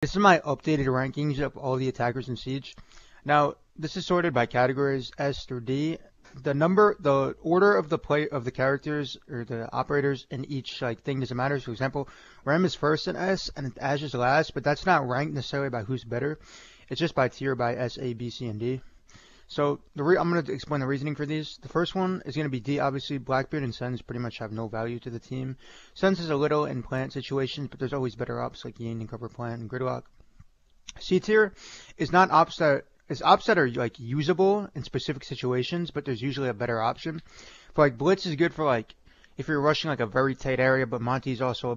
This is my updated rankings of all the attackers in Siege. Now, this is sorted by categories S through D. The order of the characters or the operators in each thing doesn't matter. For example, Rem is first in S and Ashe is last, but that's not ranked necessarily by who's better. It's just by tier by S, A, B, C, and D. So I'm going to explain the reasoning for these. The first one is going to be D. Obviously, Blackbeard and Sens pretty much have no value to the team. Sens is a little in plant situations, but there's always better ops like Yin and Cover Plant and Gridlock. C tier is not ops that are usable in specific situations, but there's usually a better option. For Blitz is good for if you're rushing a very tight area, but Monty's also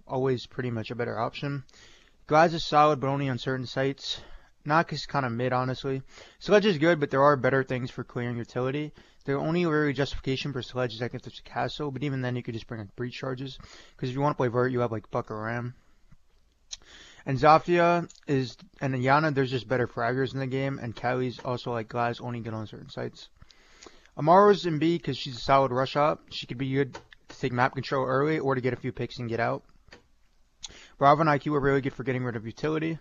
always pretty much a better option. Glaz is solid, but only on certain sites. Nock is kind of mid, honestly. Sledge is good, but there are better things for clearing utility. The only really justification for Sledge is if there's a castle, but even then you could just bring breach charges. Because if you want to play Vert, you have Buck or Ram. And Zofia and Yana, there's just better fraggers in the game, and Kali's also Glaz only good on certain sites. Amaro's in B because she's a solid rush up. She could be good to take map control early or to get a few picks and get out. Bravo and IQ are really good for getting rid of utility.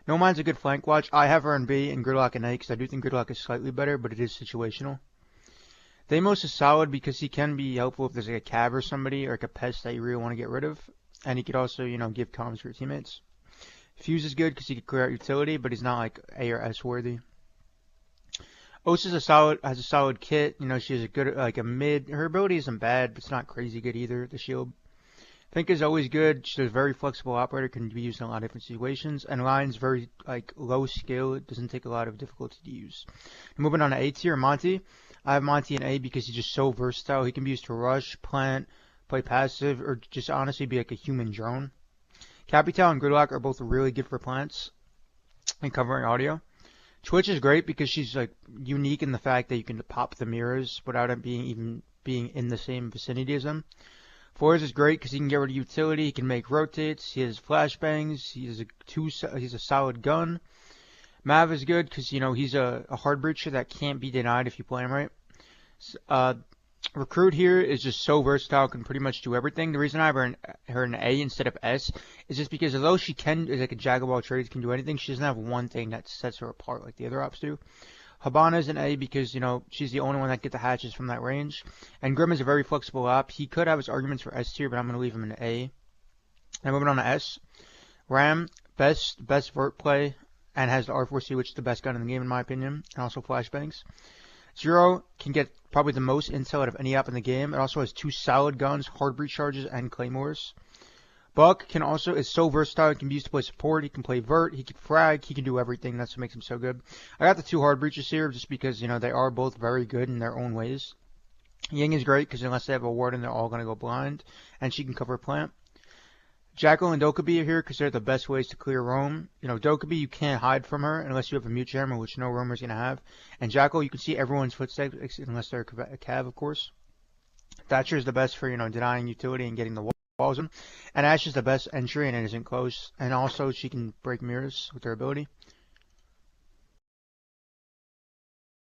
No Mind's a good flank watch. I have her in B and Gridlock in A because I do think Gridlock is slightly better, but it is situational. Deimos is solid because he can be helpful if there's a cab or somebody or a pest that you really want to get rid of. And he could also, give comms for your teammates. Fuse is good because he could clear out utility, but he's not A or S worthy. Os is has a solid kit. She has a good, a mid. Her ability isn't bad, but it's not crazy good either, the shield. Think is always good. She's a very flexible operator, can be used in a lot of different situations. And Lion's very low skill. It doesn't take a lot of difficulty to use. Moving on to A tier, Monty. I have Monty in A because he's just so versatile. He can be used to rush, plant, play passive, or just honestly be a human drone. Capital and Gridlock are both really good for plants and covering audio. Twitch is great because she's unique in the fact that you can pop the mirrors without it being in the same vicinity as them. Flores is great because he can get rid of utility. He can make rotates. He has flashbangs. He's a solid gun. Mav is good because he's a hard breacher that can't be denied if you play him right. Recruit here is just so versatile, can pretty much do everything. The reason I have her in A instead of S is just because although she is a jack of all trades, can do anything, she doesn't have one thing that sets her apart like the other ops do. Habana's in A because, she's the only one that gets the hatches from that range. And Grim is a very flexible op. He could have his arguments for S tier, but I'm going to leave him in A. And moving on to S. Ram, best vert play, and has the R4C, which is the best gun in the game in my opinion, and also flashbangs. Zero can get probably the most intel out of any op in the game. It also has 2 solid guns, hard breach charges, and claymores. Buck is so versatile. He can be used to play support. He can play vert. He can frag. He can do everything. That's what makes him so good. I got the 2 hard breaches here just because, they are both very good in their own ways. Ying is great because unless they have a warden, they're all going to go blind. And she can cover plant. Jackal and Dokkaebi are here because they're the best ways to clear roam. Dokkaebi, you can't hide from her unless you have a mute jammer, which no roamer's going to have. And Jackal, you can see everyone's footsteps unless they're a cav, of course. Thatcher is the best for, denying utility and getting the walls in. And Ashe is the best entry and it isn't close. And also she can break mirrors with her ability.